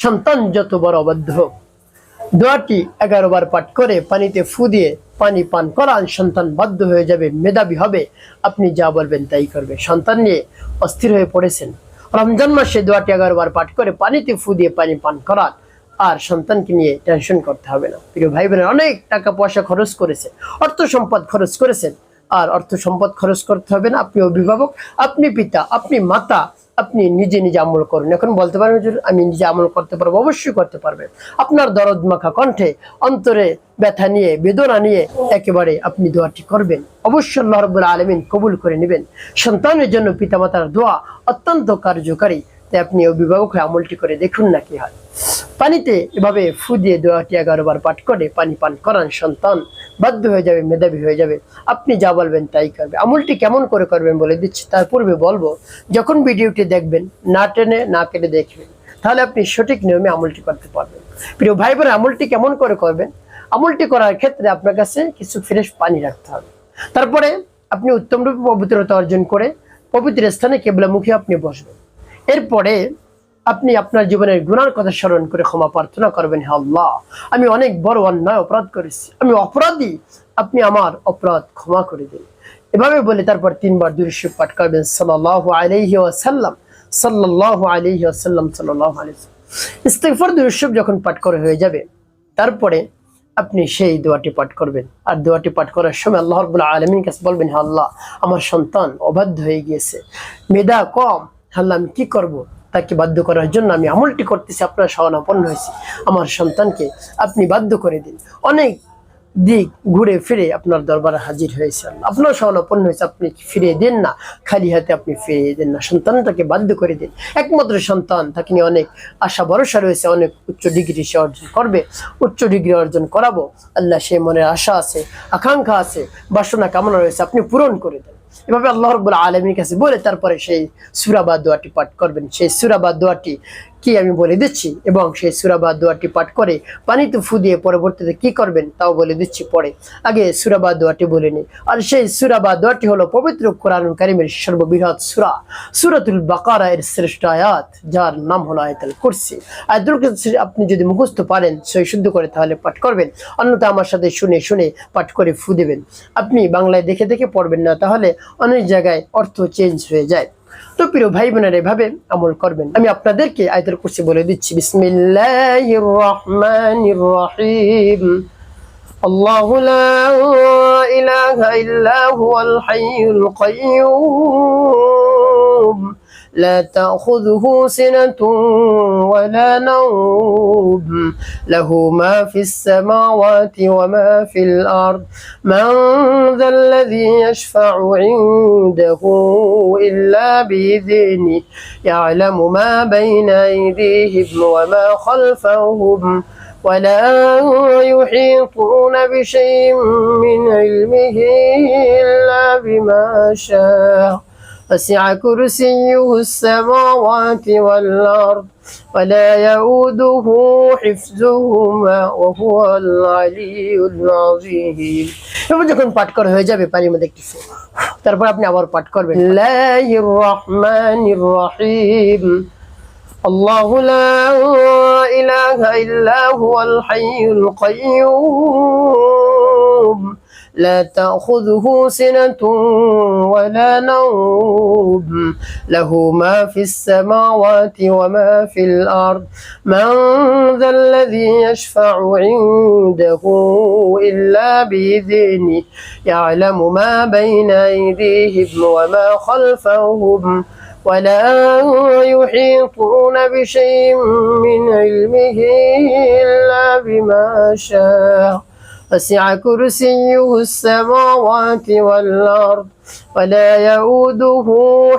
সন্তান যত বড় অবাধ্য হোক, দোয়াটি 11 বার পাঠ করে পানিতে ফু দিয়ে পানি পান করান, সন্তান বাধ্য হয়ে যাবে, মেধাবী হবে, আপনি যা বলবেন তাই করবে। সন্তান নিয়ে অস্থির হয়ে পড়েছেন, রমজান মাসে দোয়াটি 11 বার পাঠ করে পানিতে ফু দিয়ে পানি পান করান, আর সন্তানকে নিয়ে টেনশন করতে হবে না। প্রিয় ভাই বোনেরা, অনেক টাকা পয়সা খরচ করেছেন, অর্থ সম্পদ খরচ করেছেন, আর অর্থ সম্পদ খরচ করতে হবে না। আপনি অভিভাবক, আপনি পিতা, আপনি মাতা, আপনি নিজে নিজে আমল করুন। এখন বলতে পারবেন যে আমি নিজে আমল করতে পারবো, অবশ্যই করতে পারবেন। আপনার দরদ মাখা কণ্ঠে, অন্তরে ব্যথা নিয়ে, বেদনা নিয়ে একেবারে আপনি দোয়াটি করবেন, অবশ্যই আল্লাহ রাব্বুল আলামিন কবুল করে নেবেন। সন্তানের জন্য পিতামাতার দোয়া অত্যন্ত কার্যকারী, তাই আপনি অভিভাবক হয়ে আমলটি করে দেখুন না কি হয়। পানিতে এভাবে ফু দিয়ে দোয়াটি 11 বার পাঠ করে পানি পান করান, সন্তান বাধ্য হয়ে যাবে, মেধাবী হয়ে যাবে, আপনি যা বলবেন তাই করবে। আমলটি কেমন করে করবেন বলে দিচ্ছি, তার পূর্বে বলবো, যখন ভিডিওটি দেখবেন না টেনে না কেটে দেখবেন, তাহলে আপনি সঠিক নিয়মে আমলটি করতে পারবেন। প্রিয় ভাই বোন, আমলটি কেমন করে করবেন? আমলটি করার ক্ষেত্রে আপনার কাছে কিছু ফ্রেশ পানি রাখতে হবে। তারপরে আপনি উত্তম রূপে পবিত্রতা অর্জন করে পবিত্র স্থানে কিবলামুখী আপনি বসবেন। এরপরে আপনি আপনার জীবনের গুনার কথা স্মরণ করে ক্ষমা প্রার্থনা করবেন, হে আল্লাহ, আমি অনেক বড় অন্যায় অপরাধ করেছি, আমি অপরাধী, আপনি আমার অপরাধ ক্ষমা করে দিন। এভাবে বলে তারপর 3 বার দুরূদ শরীফ পাঠ করবেন, সাল্লাল্লাহু আলাইহি ওয়াসাল্লাম, সাল্লাল্লাহু আলাইহি ওয়াসাল্লাম, সাল্লাল্লাহু আলাইহি ওয়াসাল্লাম। ইস্তিগফার দুরূদ শরীফ যখন পাঠ করা হয়ে যাবে, তারপরে আপনি সেই দোয়াটি পাঠ করবেন। আর দোয়াটি পাঠ করার সময় আল্লাহ রাব্বুল আলামিনের কাছে বলবেন, হে আল্লাহ, আমার সন্তান অবাধ্য হয়ে গিয়েছে, মেধা কম, আল্লাহ আমি কি করব? তাকে বাধ্য করার জন্য আমি আমলটি করতেছি, আপনার শরণাপন্ন হয়েছি, আমার সন্তানকে আপনি বাধ্য করে দিন। অনেক দিক ঘুরে ফিরে আপনার দরবারে হাজির হয়েছে, আপনার শরণাপন্ন হয়েছে, আপনি ফিরিয়ে দেন না, খালি হাতে আপনি ফিরিয়ে দেন না, সন্তানটাকে বাধ্য করে দিন। একমাত্র সন্তান, তাকে নিয়ে অনেক আশা ভরসা রয়েছে, অনেক উচ্চ ডিগ্রি সে অর্জন করবে, উচ্চ ডিগ্রি অর্জন করাবো, আল্লাহ সে মনের আশা আছে, আকাঙ্ক্ষা আছে, বাসনা কামনা রয়েছে, আপনি পূরণ করে দেন। এভাবে আল্লাহ রাব্বুল আলামিনের কাছে বলে তারপরে সেই সূরা বা দোয়াটি পাঠ করবেন। সেই সূরা বা দোয়াটি কি আমি বলে দিচ্ছি, এবং সেই সূরা বা দোয়াটি পাঠ করে পানিতে ফু দিয়ে পরবর্তীতে কি করবেন তাও বলে দিচ্ছি। পরে আগে সূরা বা দোয়াটি বলে নিই। আর সেই সূরা বা দোয়াটি হলো পবিত্র কোরআনুল কারীমের সর্ববৃহৎ সূরা, সূরাতুল বাকারা এর শ্রেষ্ঠ আয়াত, যার নাম হলো আয়াতুল কুরসি। আয়াতুল কুরসি আপনি যদি মুখস্থ পারেন সই শুদ্ধ করে তাহলে পাঠ করবেন, অন্যথা আমার সাথে শুনে শুনে পাঠ করে ফু দেবেন। আপনি বাংলায় দেখে দেখে পড়বেন না, তাহলে অনেক জায়গায় অর্থ চেঞ্জ হয়ে যায়। তো প্রিয় ভাই বোনেরা, এভাবে আমল করবেন। আমি আপনাদেরকে আয়াতুল কুরসি বলে দিচ্ছি। বিসমিল্লাহির রহমানির রহিম। আল্লাহু লা ইলাহা ইল্লা হুয়াল হাইয়ুল কাইয়্যুম لا تأخذه سنة ولا نوم له ما في السماوات وما في الأرض من ذا الذي يشفع عنده إلا بإذنه يعلم ما بين أيديهم وما خلفهم ولا يحيطون بشيء من علمه إلا بما شاء وسع كرسيه السماوات والأرض ولا يؤوده حفظهما وهو العلي العظيم। এবার যখন পাঠ করা হয়ে যাবে পানির মধ্যে একটু তারপর আপনি আবার পাঠ করবেন, বিসমিল্লাহির রহমানির রহিম। আল্লাহু লা ইলাহা ইল্লা হুয়াল হাইয়ুল কাইয়্যুম لا تأخذه سنة ولا نوم له ما في السماوات وما في الأرض من ذا الذي يشفع عنده إلا بإذنه يعلم ما بين أيديهم وما خلفهم ولا يحيطون بشيء من علمه إلا بما شاء وسع كرسيه السماوات والأرض ولا يؤوده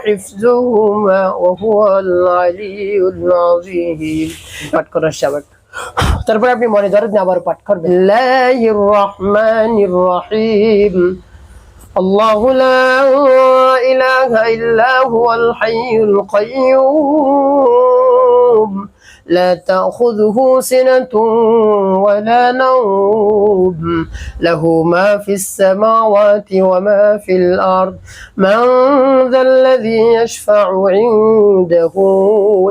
حفظهما وهو العلي العظيم। পাঠ করার সময় তারপর আপনি মনে ধরেন আবার পাঠ করবেন, বিসমিল্লাহির রহমানির রহিম। আল্লাহু লা ইলাহা ইল্লা হুয়াল হাইয়ুল কাইয়্যুম لا تأخذه سنة ولا نوم له ما في السماوات وما في الأرض من ذا الذي يشفع عنده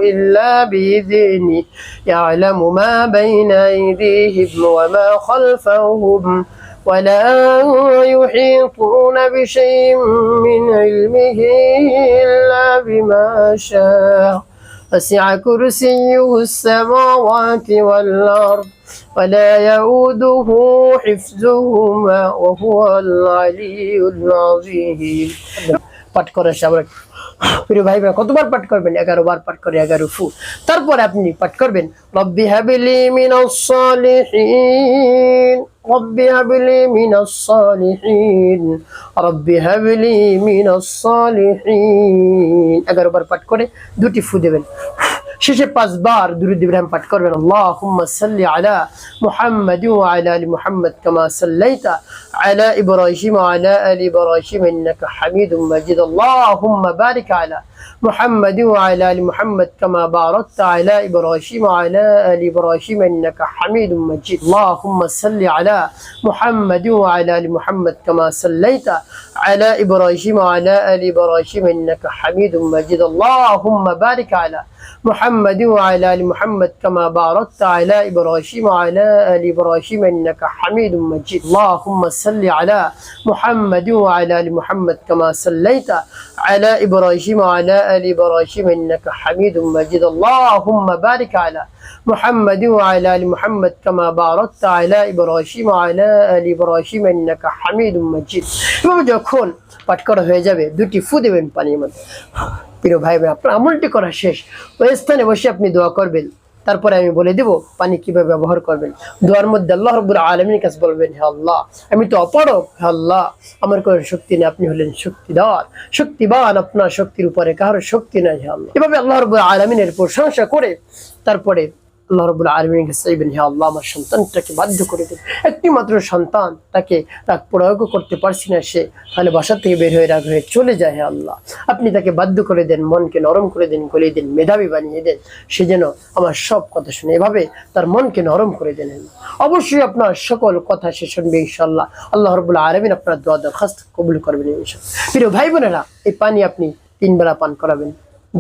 إلا بإذنه يعلم ما بين أيديهم وما خلفهم ولا يحيطون بشيء من علمه إلا بما شاء وسع كرسيه السماوات والأرض ولا يؤوده حفظهما وهو العلي العظيم পাঠ করে সবাই প্রিয় ভাই বোন কতবার পাঠ করবেন 11 বার পাঠ করে 11 ফু তারপর আপনি পাঠ করবেন রব্বি হাবলি মিনাস সালিহিন রব্বি হাবলি মিনাস সালিহিন রব্বি হাবলি মিনাস সালিহিন 11 বার পাঠ করে দুটি ফু দিবেন শেষে 5 বার দুরূদ ইব্রাহিম পাঠ করবেন আল্লাহুম্মা সাল্লি আলা মুহাম্মাদ ওয়া আলা আলি মুহাম্মাদ কামা সাল্লাইতা আলা ইব্রাহিম ওয়া আলা আলি ইব্রাহিম ইন্নাকা হামিদুম মাজিদ আল্লাহুম্মা বারিক আলা محمد وعلى آل محمد كما باركت على إبراهيم وعلى آل إبراهيم إنك حميد مجيد اللهم صل على محمد وعلى آل محمد كما صليت على إبراهيم وعلى آل إبراهيم إنك حميد مجيد اللهم بارك على محمد وعلى آل محمد كما باركت على إبراهيم وعلى آل إبراهيم إنك حميد مجيد اللهم صل على محمد وعلى آل محمد كما صليت على إبراهيم وعلى آل إبراهيم إنك حميد مجيد اللهم بارك على محمد وعلى آل محمد كما باركت على إبراهيم وعلى آل إبراهيم إنك حميد مجيد এভাবে যখন পাঠ করা হয়ে যাবে দুটি ফু দেবেন পানির মধ্যে প্রিয় ভাই বোন আপনার আমলটি করা শেষ ওই স্থানে বসে আপনি দোয়া করবেন তারপরে আমি বলে দেব পানি কিভাবে ব্যবহার করবেন দোয়ার মধ্যে আল্লাহ রাব্বুল আলামিনের কাছে বলবেন হে আল্লাহ আমি তো অপারগ হে আল্লাহ আমার কোনো শক্তি নেই আপনি হলেন শক্তিধর শক্তিবান আপনার শক্তির উপরে কারো শক্তি নাই হে আল্লাহ এভাবে আল্লাহ রাব্বুল আলামিনের প্রশংসা করে তারপরে আল্লাহ রাব্বুল আলামিনের কাছে চাইবেন হে আল্লাহ আমার সন্তানটাকে বাধ্য করে দেন একটি মাত্র সন্তান তাকে রাগ প্রয়োগ করতে পারছি না সে তাহলে বাসা থেকে বের হয়ে রাগ হয়ে চলে যায় হে আল্লাহ আপনি তাকে বাধ্য করে দেন মনকে নরম করে দেন গলিয়ে দেন মেধাবী বানিয়ে দেন সে যেন আমার সব কথা শুনে এভাবে তার মনকে নরম করে দেন অবশ্যই আপনার সকল কথা সে শুনবে ইনশাআল্লাহ আল্লাহ রাব্বুল আলামিন আপনার দোয়া দরখাস্ত কবুল করবেন ইনশাআল্লাহ প্রিয় ভাই বোনেরা এই পানি আপনি 3 বেলা পান করাবেন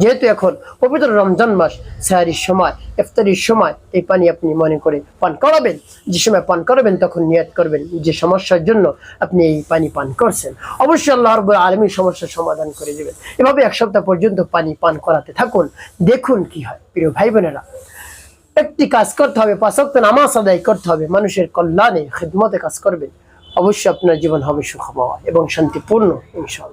যেহেতু এখন পবিত্র রমজান মাস সাহরির সময় ইফতারির সময় এই পানি আপনি মনে করে পান করাবেন যে সময় পান করবেন তখন নিয়ত করবেন যে সমস্যার জন্য আপনি এই পানি পান করছেন অবশ্যই আল্লাহ রাব্বুল আলামিন সমস্যার সমাধান করে দেবেন এভাবে 1 সপ্তাহ পর্যন্ত পানি পান করাতে থাকুন দেখুন কি হয় প্রিয় ভাই বোনেরা একটি কাজ করতে হবে 5 ওয়াক্ত নামাজ আদায় করতে হবে মানুষের কল্যাণে খিদমতে কাজ করবেন অবশ্যই আপনার জীবন হবে সুখময় এবং শান্তিপূর্ণ ইনশাআল্লাহ।